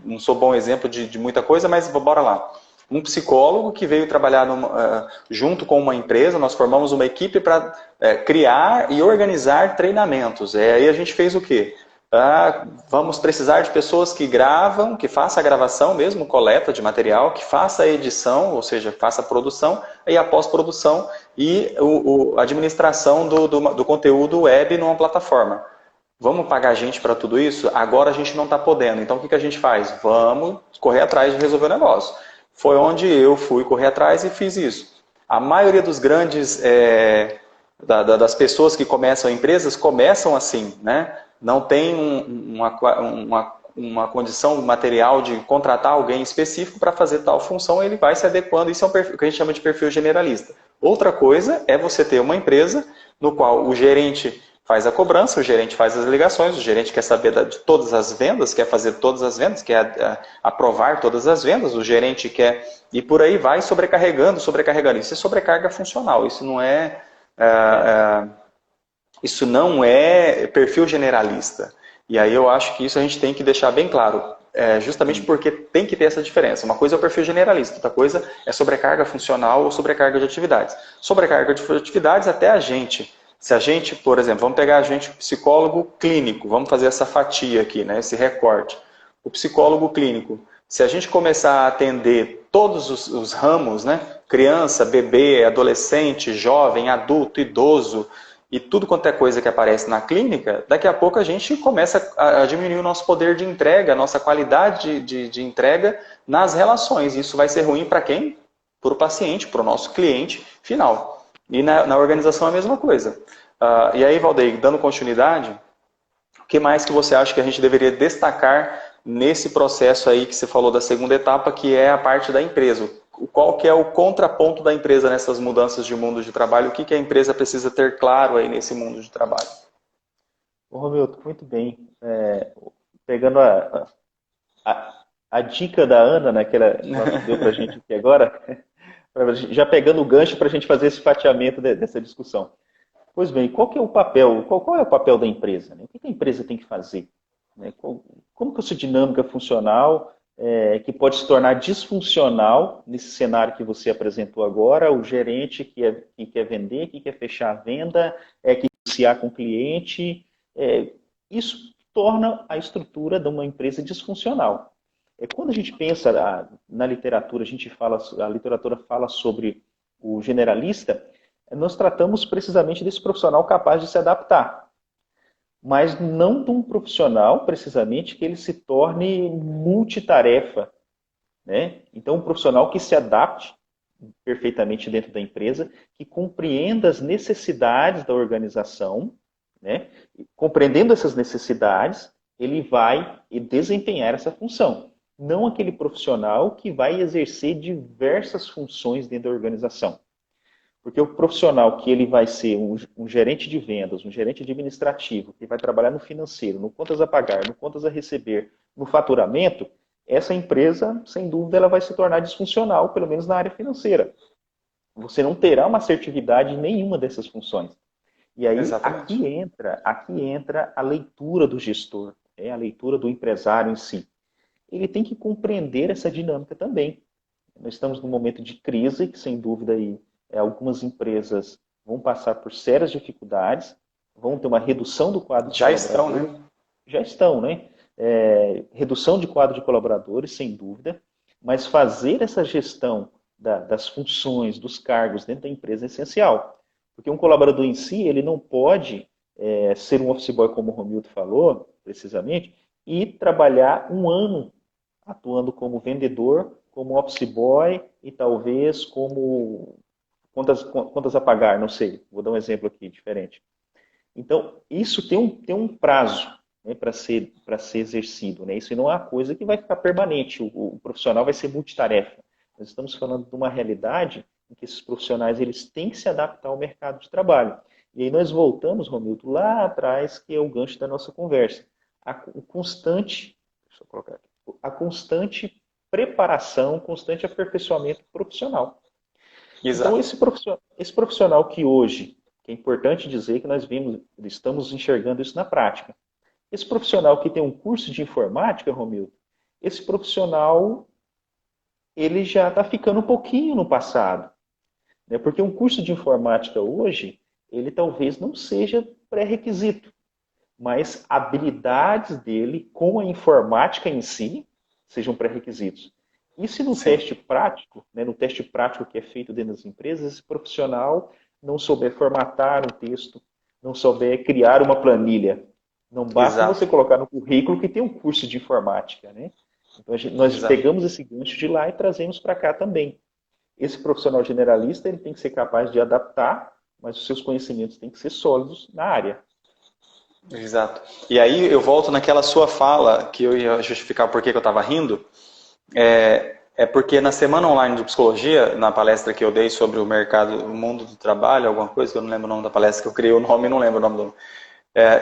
Não sou bom exemplo de muita coisa, mas bora lá. Um psicólogo que veio trabalhar junto com uma empresa, nós formamos uma equipe para criar e organizar treinamentos. Aí a gente fez o quê? Vamos precisar de pessoas que gravam, que façam a gravação mesmo, coleta de material, que faça a edição, ou seja, faça a produção e a pós-produção e a administração do conteúdo web numa plataforma. Vamos pagar gente para tudo isso? Agora a gente não está podendo. Então o que a gente faz? Vamos correr atrás de resolver o negócio. Foi onde eu fui correr atrás e fiz isso. A maioria dos grandes, das pessoas que começam empresas, começam assim, né? Não tem uma condição material de contratar alguém específico para fazer tal função, ele vai se adequando. Isso é o que a gente chama de perfil generalista. Outra coisa é você ter uma empresa no qual o gerente faz a cobrança, o gerente faz as ligações, o gerente quer saber de todas as vendas, quer fazer todas as vendas, quer aprovar todas as vendas, o gerente quer... E por aí vai sobrecarregando. Isso é sobrecarga funcional, isso não é perfil generalista. E aí eu acho que isso a gente tem que deixar bem claro, justamente Sim. porque tem que ter essa diferença. Uma coisa é o perfil generalista, outra coisa é sobrecarga funcional ou sobrecarga de atividades. Sobrecarga de atividades até a gente. Se a gente, por exemplo, vamos pegar a gente, psicólogo clínico, vamos fazer essa fatia aqui, né, esse recorte. O psicólogo clínico, se a gente começar a atender todos os ramos, né, criança, bebê, adolescente, jovem, adulto, idoso, e tudo quanto é coisa que aparece na clínica, daqui a pouco a gente começa a diminuir o nosso poder de entrega, a nossa qualidade de entrega nas relações. Isso vai ser ruim para quem? Para o paciente, para o nosso cliente final. E na organização é a mesma coisa. E aí, Valdeir, dando continuidade, o que mais que você acha que a gente deveria destacar nesse processo aí que você falou da segunda etapa, que é a parte da empresa? Qual que é o contraponto da empresa nessas mudanças de mundo de trabalho? O que a empresa precisa ter claro aí nesse mundo de trabalho? Bom, Romildo, muito bem. Pegando a dica da Ana, né, que ela deu para a gente aqui agora, já pegando o gancho para a gente fazer esse fatiamento dessa discussão. Pois bem, qual que é o papel, qual é o papel da empresa? Né? O que a empresa tem que fazer? Né? Como que essa dinâmica funcional que pode se tornar disfuncional nesse cenário que você apresentou agora, o gerente que quer vender, que quer fechar a venda, que quer negociar com o cliente, isso torna a estrutura de uma empresa disfuncional. Quando a gente pensa na literatura, a literatura fala sobre o generalista, nós tratamos precisamente desse profissional capaz de se adaptar. Mas não de um profissional, precisamente, que ele se torne multitarefa. Né? Então, um profissional que se adapte perfeitamente dentro da empresa, que compreenda as necessidades da organização, né? Compreendendo essas necessidades, ele vai desempenhar essa função. Não aquele profissional que vai exercer diversas funções dentro da organização. Porque o profissional que ele vai ser um gerente de vendas, um gerente administrativo, que vai trabalhar no financeiro, no contas a pagar, no contas a receber, no faturamento, essa empresa, sem dúvida, ela vai se tornar disfuncional, pelo menos na área financeira. Você não terá uma assertividade em nenhuma dessas funções. E aí, aqui entra a leitura do gestor, a leitura do empresário em si. Ele tem que compreender essa dinâmica também. Nós estamos num momento de crise, que sem dúvida aí, algumas empresas vão passar por sérias dificuldades, vão ter uma redução do quadro de colaboradores. Já estão, né? Redução de quadro de colaboradores, sem dúvida, mas fazer essa gestão das funções, dos cargos dentro da empresa é essencial. Porque um colaborador em si, ele não pode ser um office boy, como o Romildo falou, precisamente, e trabalhar um ano atuando como vendedor, como office boy e talvez como contas a pagar, não sei. Vou dar um exemplo aqui diferente. Então, isso tem um prazo, né, para ser exercido. Né? Isso não é uma coisa que vai ficar permanente. O profissional vai ser multitarefa. Nós estamos falando de uma realidade em que esses profissionais eles têm que se adaptar ao mercado de trabalho. E aí nós voltamos, Romildo, lá atrás, que é o gancho da nossa conversa. A constante preparação, constante aperfeiçoamento profissional. Exato. Então, esse profissional que hoje, que é importante dizer que nós estamos enxergando isso na prática. Esse profissional que tem um curso de informática, Romildo, esse profissional ele já está ficando um pouquinho no passado. Né? Porque um curso de informática hoje, ele talvez não seja pré-requisito, mas habilidades dele com a informática em si sejam pré-requisitos. E se no teste prático, né, no teste prático que é feito dentro das empresas, esse profissional não souber formatar um texto, não souber criar uma planilha, não basta você colocar no currículo que tem um curso de informática, né? Então nós pegamos esse gancho de lá e trazemos para cá também. Esse profissional generalista ele tem que ser capaz de adaptar, mas os seus conhecimentos têm que ser sólidos na área. Exato. E aí eu volto naquela sua fala, que eu ia justificar por que eu estava rindo, porque na semana online de psicologia, na palestra que eu dei sobre o mercado, o mundo do trabalho, alguma coisa, que eu não lembro o nome da palestra, que eu criei o nome e não lembro o nome do nome.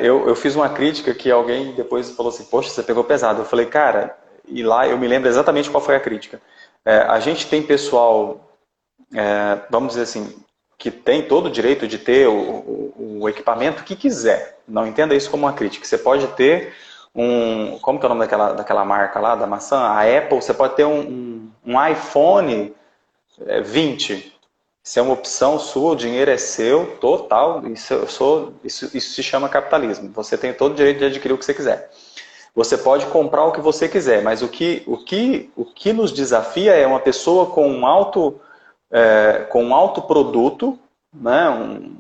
Eu fiz uma crítica que alguém depois falou assim, poxa, você pegou pesado. Eu falei, cara, e lá eu me lembro exatamente qual foi a crítica. A gente tem pessoal, vamos dizer assim, que tem todo o direito de ter o equipamento que quiser. Não entenda isso como uma crítica. Você pode ter como que é o nome daquela marca lá, da maçã? A Apple, você pode ter um iPhone 20. Isso é uma opção sua, o dinheiro é seu, total. Isso se chama capitalismo. Você tem todo o direito de adquirir o que você quiser. Você pode comprar o que você quiser, mas o que nos desafia é uma pessoa com um alto produto, né, um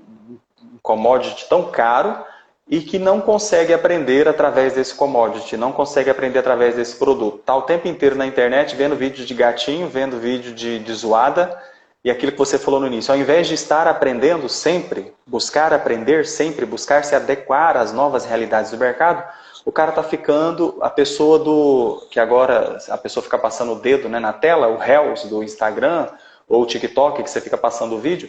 commodity tão caro, e que não consegue aprender através desse commodity, não consegue aprender através desse produto. Está o tempo inteiro na internet vendo vídeo de gatinho, vendo vídeo de zoada, E aquilo que você falou no início, ao invés de estar aprendendo sempre, buscar aprender sempre, buscar se adequar às novas realidades do mercado, o cara está ficando a pessoa que agora a pessoa fica passando o dedo, né, na tela, o Reels do Instagram ou o TikTok que você fica passando o vídeo.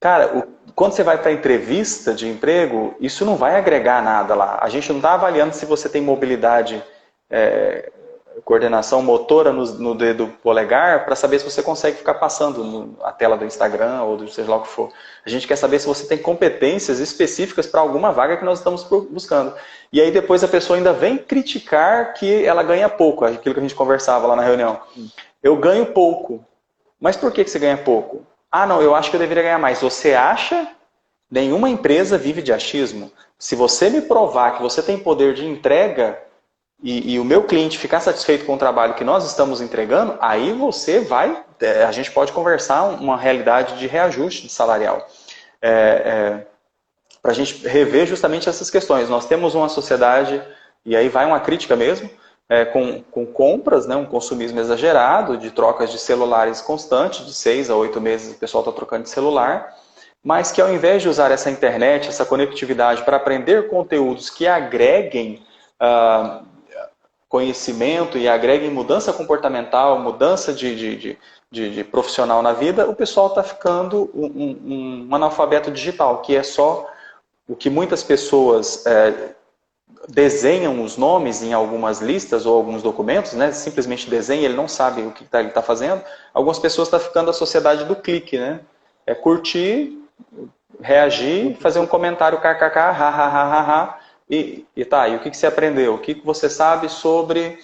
Cara, quando você vai para entrevista de emprego, isso não vai agregar nada lá. A gente não está avaliando se você tem mobilidade, coordenação motora no dedo polegar para saber se você consegue ficar passando a tela do Instagram ou do seja lá o que for. A gente quer saber se você tem competências específicas para alguma vaga que nós estamos buscando. E aí depois a pessoa ainda vem criticar que ela ganha pouco, aquilo que a gente conversava lá na reunião. Eu ganho pouco. Mas por que você ganha pouco? Ah, não, eu acho que eu deveria ganhar mais. Você acha? Nenhuma empresa vive de achismo. Se você me provar que você tem poder de entrega e o meu cliente ficar satisfeito com o trabalho que nós estamos entregando, aí você vai, a gente pode conversar uma realidade de reajuste salarial. Para a gente rever justamente essas questões. Nós temos uma sociedade, e aí vai uma crítica mesmo, com compras, né, um consumismo exagerado, de trocas de celulares constantes, de 6 a 8 meses o pessoal está trocando de celular, mas que ao invés de usar essa internet, essa conectividade para aprender conteúdos que agreguem conhecimento e agreguem mudança comportamental, mudança de profissional na vida, o pessoal está ficando um analfabeto digital, que é só o que muitas pessoas desenham os nomes em algumas listas ou alguns documentos, né? Simplesmente desenha, ele não sabe o que ele está fazendo. Algumas pessoas estão ficando a sociedade do clique, né? É curtir, reagir, fazer um comentário kkk, ha, ha, ha, ha, ha, e tá, e o que você aprendeu? O que você sabe sobre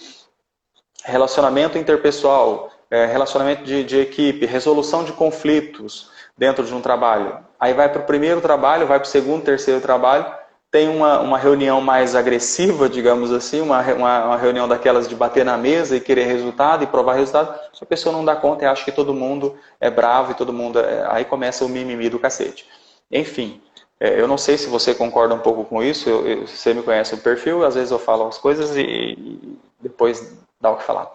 relacionamento interpessoal, relacionamento de equipe, resolução de conflitos dentro de um trabalho? Aí vai para o primeiro trabalho, vai para o segundo, terceiro trabalho, tem uma reunião mais agressiva, digamos assim, uma reunião daquelas de bater na mesa e querer resultado e provar resultado, a pessoa não dá conta e acha que todo mundo é bravo e todo mundo... Aí começa o mimimi do cacete. Enfim, eu não sei se você concorda um pouco com isso, você me conhece o perfil, às vezes eu falo as coisas e depois dá o que falar.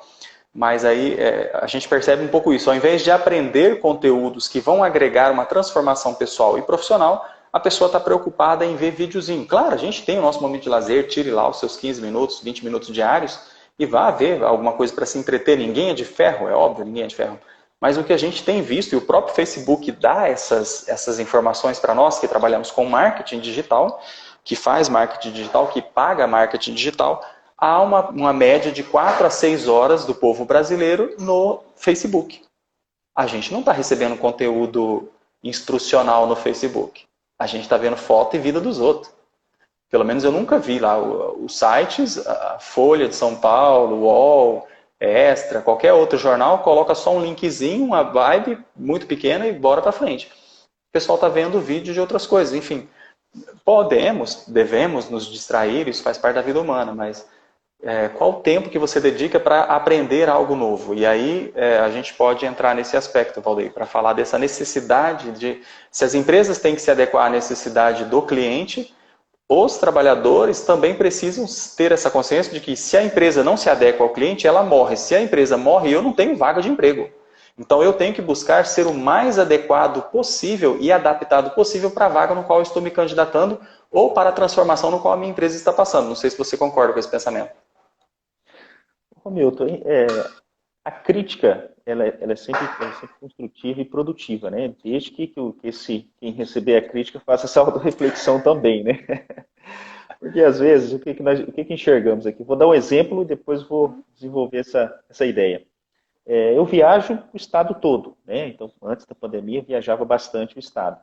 Mas aí a gente percebe um pouco isso. Ao invés de aprender conteúdos que vão agregar uma transformação pessoal e profissional, a pessoa está preocupada em ver videozinho. Claro, a gente tem o nosso momento de lazer, tire lá os seus 15 minutos, 20 minutos diários e vá ver alguma coisa para se entreter. Ninguém é de ferro, é óbvio, ninguém é de ferro. Mas o que a gente tem visto, e o próprio Facebook dá essas informações para nós que trabalhamos com marketing digital, que faz marketing digital, que paga marketing digital, há uma média de 4 a 6 horas do povo brasileiro no Facebook. A gente não está recebendo conteúdo instrucional no Facebook. A gente está vendo foto e vida dos outros. Pelo menos eu nunca vi lá os sites, a Folha de São Paulo, o UOL, Extra, qualquer outro jornal, coloca só um linkzinho, uma vibe muito pequena e bora para frente. O pessoal está vendo vídeo de outras coisas. Enfim, devemos nos distrair, isso faz parte da vida humana, mas qual o tempo que você dedica para aprender algo novo? E aí a gente pode entrar nesse aspecto, Valdeir, para falar dessa necessidade de... Se as empresas têm que se adequar à necessidade do cliente, os trabalhadores também precisam ter essa consciência de que se a empresa não se adequa ao cliente, ela morre. Se a empresa morre, eu não tenho vaga de emprego. Então eu tenho que buscar ser o mais adequado possível e adaptado possível para a vaga no qual eu estou me candidatando ou para a transformação no qual a minha empresa está passando. Não sei se você concorda com esse pensamento. Milton, a crítica ela é sempre construtiva e produtiva, né? Desde que quem receber a crítica faça essa autorreflexão também, né? Porque às vezes, o que enxergamos aqui? Vou dar um exemplo e depois vou desenvolver essa ideia. Eu viajo o estado todo, né? Então, antes da pandemia, eu viajava bastante o estado.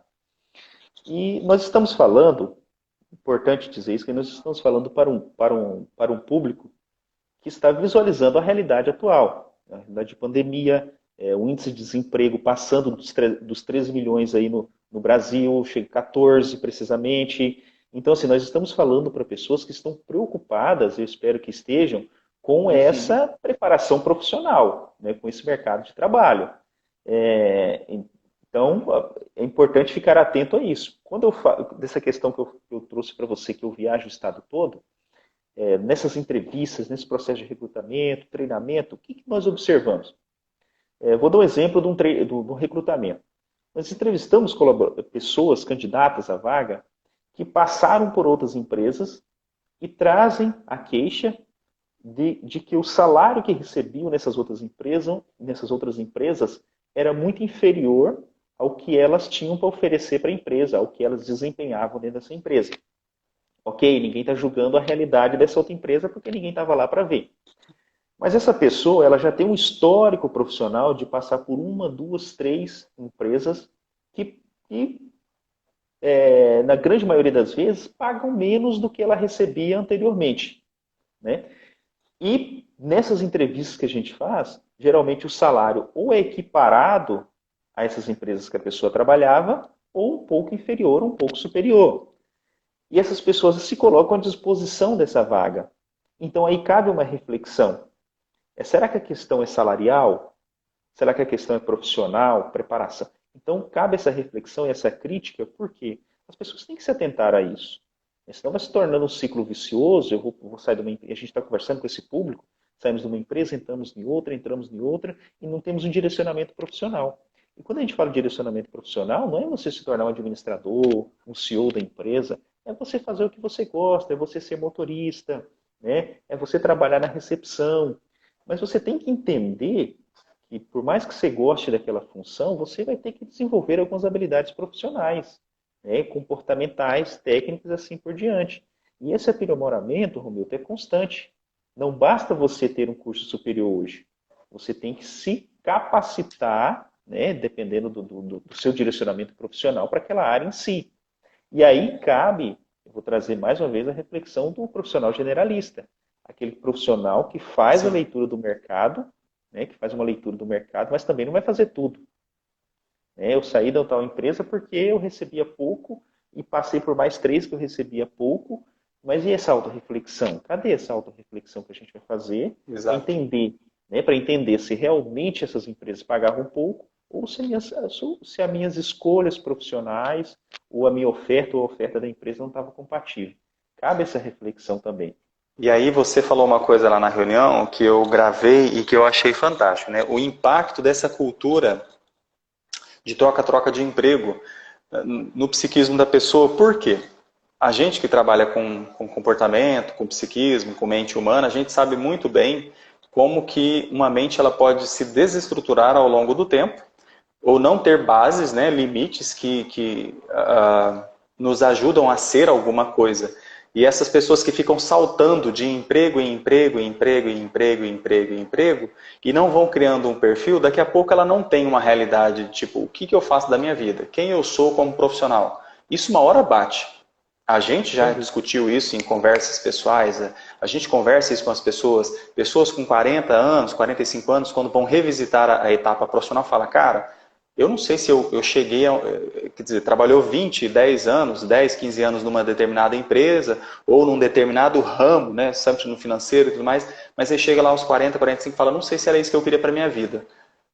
E nós estamos falando, importante dizer isso, que nós estamos falando para um público que está visualizando a realidade atual, a realidade de pandemia, o índice de desemprego passando dos 13 milhões aí no Brasil, chega a 14 precisamente. Então, assim, nós estamos falando para pessoas que estão preocupadas, eu espero que estejam, com essa preparação profissional, né, com esse mercado de trabalho. Então, é importante ficar atento a isso. Quando eu falo dessa questão que eu trouxe para você, que eu viajo o estado todo, nessas entrevistas, nesse processo de recrutamento, treinamento, o que nós observamos? Vou dar um exemplo do recrutamento. Nós entrevistamos pessoas candidatas à vaga que passaram por outras empresas e trazem a queixa de que o salário que recebiam nessas outras empresas era muito inferior ao que elas tinham para oferecer para a empresa, ao que elas desempenhavam dentro dessa empresa. Ok, ninguém está julgando a realidade dessa outra empresa porque ninguém estava lá para ver. Mas essa pessoa, ela já tem um histórico profissional de passar por uma, duas, três empresas que na grande maioria das vezes, pagam menos do que ela recebia anteriormente, né? E nessas entrevistas que a gente faz, geralmente o salário ou é equiparado a essas empresas que a pessoa trabalhava, ou um pouco inferior, um pouco superior. E essas pessoas se colocam à disposição dessa vaga. Então aí cabe uma reflexão. Será que a questão é salarial? Será que a questão é profissional, preparação? Então cabe essa reflexão e essa crítica, porque as pessoas têm que se atentar a isso. Senão vai se tornando um ciclo vicioso. Eu vou sair de uma empresa, a gente está conversando com esse público, saímos de uma empresa, entramos em outra, e não temos um direcionamento profissional. E quando a gente fala de direcionamento profissional, não é você se tornar um administrador, um CEO da empresa, é você fazer o que você gosta, é você ser motorista, né? É você trabalhar na recepção. Mas você tem que entender que, por mais que você goste daquela função, você vai ter que desenvolver algumas habilidades profissionais, né? Comportamentais, técnicas, assim por diante. E esse aprimoramento, Romildo, é constante. Não basta você ter um curso superior hoje. Você tem que se capacitar, né, dependendo do seu direcionamento profissional, para aquela área em si. E aí cabe, eu vou trazer mais uma vez a reflexão do profissional generalista. Aquele profissional que faz a Sim. leitura do mercado, né, que faz uma leitura do mercado, mas também não vai fazer tudo. Né? Eu saí da tal empresa porque eu recebia pouco e passei por mais três que eu recebia pouco. Mas e essa autorreflexão? Cadê essa autorreflexão que a gente vai fazer para Exato. entender, né, para entender se realmente essas empresas pagavam pouco ou se as minhas escolhas profissionais ou a minha oferta ou a oferta da empresa não estava compatível? Cabe essa reflexão também. E aí você falou uma coisa lá na reunião que eu gravei e que eu achei fantástico, né? O impacto dessa cultura de troca-troca de emprego no psiquismo da pessoa. Por quê? A gente que trabalha com comportamento, com psiquismo, com mente humana, a gente sabe muito bem como que uma mente ela pode se desestruturar ao longo do tempo ou não ter bases, né, limites que nos ajudam a ser alguma coisa. E essas pessoas que ficam saltando de emprego em emprego, emprego, emprego, emprego, emprego, e não vão criando um perfil, daqui a pouco ela não tem uma realidade, tipo, o que eu faço da minha vida? Quem eu sou como profissional? Isso uma hora bate. A gente já Sem dúvida. discutiu isso em conversas pessoais, a gente conversa isso com as pessoas, pessoas com 40 anos, 45 anos, quando vão revisitar a etapa profissional, fala, cara, eu não sei se eu cheguei, quer dizer, trabalhou 20, 10 anos, 10, 15 anos numa determinada empresa ou num determinado ramo, né, sempre no financeiro e tudo mais, mas aí chega lá aos 40, 45 e fala, não sei se era isso que eu queria para minha vida.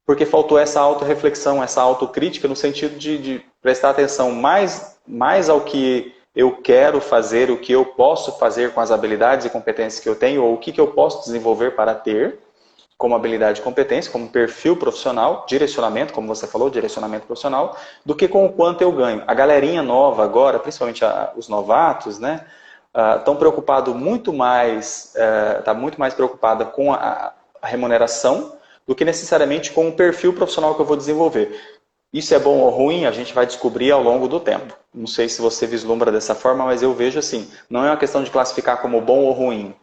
Porque faltou essa autorreflexão, essa autocrítica no sentido de prestar atenção mais ao que eu quero fazer, o que eu posso fazer com as habilidades e competências que eu tenho, ou o que eu posso desenvolver para ter, como habilidade e competência, como perfil profissional, direcionamento, como você falou, direcionamento profissional, do que com o quanto eu ganho. A galerinha nova agora, principalmente os novatos, né, estão preocupados muito mais, está muito mais preocupada com a remuneração do que necessariamente com o perfil profissional que eu vou desenvolver. Isso é bom ou ruim, a gente vai descobrir ao longo do tempo. Não sei se você vislumbra dessa forma, mas eu vejo assim, não é uma questão de classificar como bom ou ruim,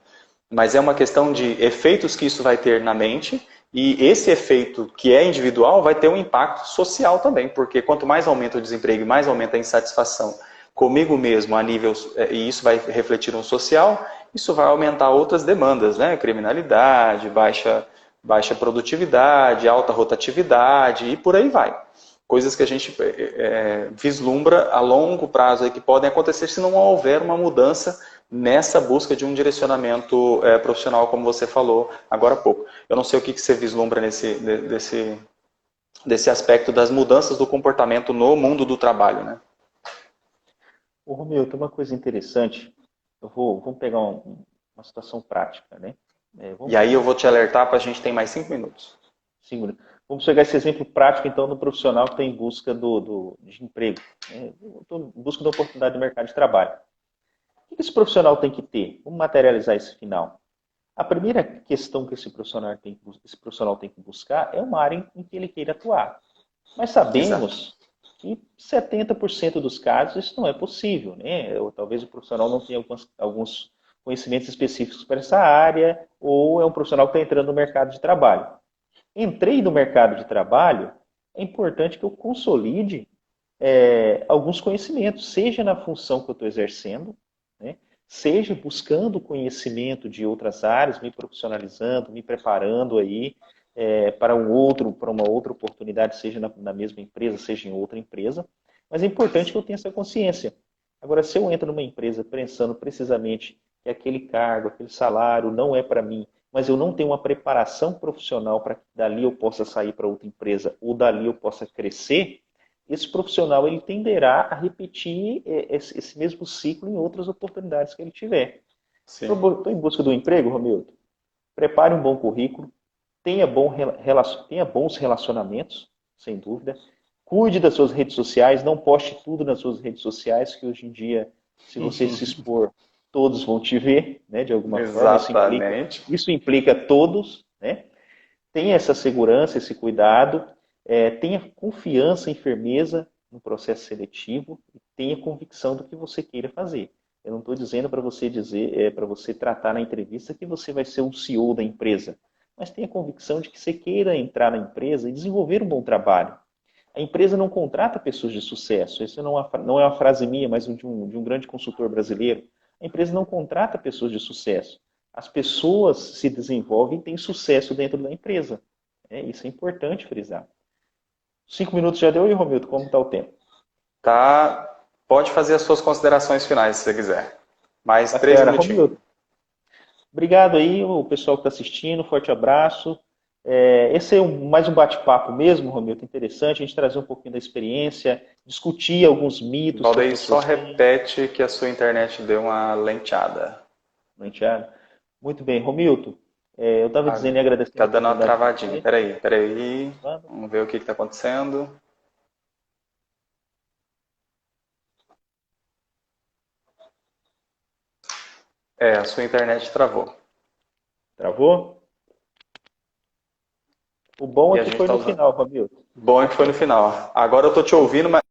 mas é uma questão de efeitos que isso vai ter na mente, e esse efeito que é individual vai ter um impacto social também, porque quanto mais aumenta o desemprego e mais aumenta a insatisfação comigo mesmo a nível, e isso vai refletir no social, isso vai aumentar outras demandas, né? Criminalidade, baixa produtividade, alta rotatividade e por aí vai. Coisas que a gente vislumbra a longo prazo e que podem acontecer se não houver uma mudança nessa busca de um direcionamento profissional, como você falou agora há pouco. Eu não sei o que você vislumbra desse aspecto das mudanças do comportamento no mundo do trabalho, né? Ô, Romeu, tem uma coisa interessante. Vamos pegar uma situação prática, né? E aí eu vou te alertar para a gente ter mais 5 minutos. Sim, Vamos pegar esse exemplo prático, então, do profissional que está em busca de emprego, né? Estou em busca da oportunidade de mercado de trabalho. O que esse profissional tem que ter? Vamos materializar esse final. A primeira questão que esse profissional tem que buscar é uma área em que ele queira atuar. Mas Exato. sabemos que 70% dos casos isso não é possível, né? Ou talvez o profissional não tenha alguns conhecimentos específicos para essa área, ou é um profissional que está entrando no mercado de trabalho. Entrei no mercado de trabalho, é importante que eu consolide alguns conhecimentos, seja na função que eu estou exercendo, né? Seja buscando conhecimento de outras áreas, me profissionalizando, me preparando aí para uma outra oportunidade, seja na mesma empresa, seja em outra empresa. Mas é importante que eu tenha essa consciência. Agora, se eu entro numa empresa pensando precisamente que aquele cargo, aquele salário não é para mim, mas eu não tenho uma preparação profissional para que dali eu possa sair para outra empresa ou dali eu possa crescer, esse profissional ele tenderá a repetir esse mesmo ciclo em outras oportunidades que ele tiver. Sim. Estou em busca do emprego, Romildo? Prepare um bom currículo, tenha bons relacionamentos, sem dúvida. Cuide das suas redes sociais, não poste tudo nas suas redes sociais, que hoje em dia, se você se expor, todos vão te ver, né, de alguma forma. Exatamente. Isso implica todos, né? Tenha essa segurança, esse cuidado, tenha confiança e firmeza no processo seletivo e tenha convicção do que você queira fazer. Eu não estou dizendo para você para você tratar na entrevista que você vai ser um CEO da empresa, mas tenha convicção de que você queira entrar na empresa e desenvolver um bom trabalho. A empresa não contrata pessoas de sucesso. Isso não é uma frase minha, mas de um grande consultor brasileiro. A empresa não contrata pessoas de sucesso. As pessoas se desenvolvem e têm sucesso dentro da empresa. Isso é importante frisar. 5 minutos já deu aí, Romildo? Como está o tempo? Tá. Pode fazer as suas considerações finais, se você quiser. Mais Tá 3 fera. minutinhos. Romildo, obrigado aí, o pessoal que está assistindo. Forte abraço. Esse é mais um bate-papo mesmo, Romildo, interessante. A gente trazer um pouquinho da experiência, discutir alguns mitos que as Valdeir, só pessoas têm. repete que a sua internet deu uma lenteada. Não, Thiago? Muito bem, Romildo. Eu estava Ah, dizendo e agradecendo tá a dando uma oportunidade de travadinha. você. Peraí. Manda. Vamos ver o que está acontecendo. A sua internet travou. Travou? O bom E é a que gente foi está no usando. final, Romildo. Bom é que foi no final. Agora eu tô te ouvindo, mas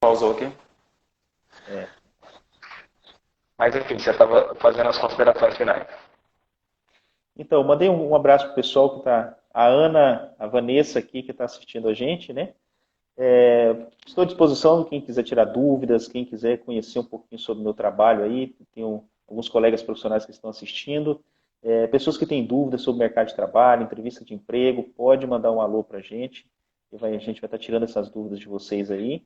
pausou aqui. É. Mas enfim, você estava fazendo as considerações finais. Então, mandei um abraço pro pessoal que está. A Ana, a Vanessa aqui, que está assistindo a gente, né? Estou à disposição, quem quiser tirar dúvidas, quem quiser conhecer um pouquinho sobre o meu trabalho aí, tenho alguns colegas profissionais que estão assistindo. Pessoas que têm dúvidas sobre o mercado de trabalho, entrevista de emprego, pode mandar um alô para a gente. A gente vai estar tirando essas dúvidas de vocês aí.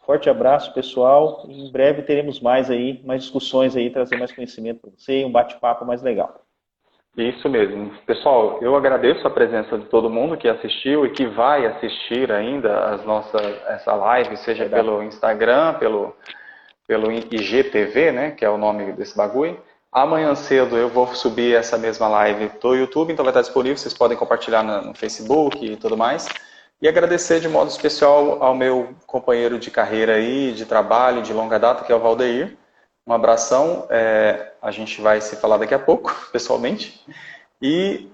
Forte abraço, pessoal. E em breve teremos mais discussões aí, trazer mais conhecimento para você e um bate-papo mais legal. Isso mesmo. Pessoal, eu agradeço a presença de todo mundo que assistiu e que vai assistir ainda essa live, seja Verdade. pelo Instagram, pelo IGTV, né, que é o nome desse bagulho. Amanhã cedo eu vou subir essa mesma live do YouTube, então vai estar disponível, vocês podem compartilhar no Facebook e tudo mais. E agradecer de modo especial ao meu companheiro de carreira aí, de trabalho, de longa data, que é o Valdeir. Um abração, a gente vai se falar daqui a pouco, pessoalmente. E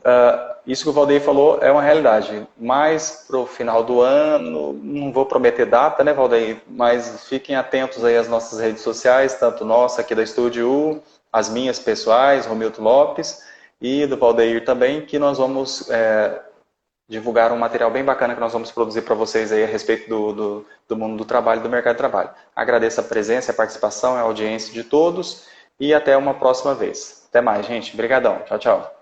isso que o Valdeir falou é uma realidade. Mais para o final do ano, não vou prometer data, né, Valdeir? Mas fiquem atentos aí às nossas redes sociais, tanto nossa aqui da Estúdio U, as minhas pessoais, Romildo Lopes, e do Valdeir também, que nós vamos divulgar um material bem bacana que nós vamos produzir para vocês aí a respeito do mundo do trabalho e do mercado de trabalho. Agradeço a presença, a participação, a audiência de todos e até uma próxima vez. Até mais, gente. Obrigadão. Tchau, tchau.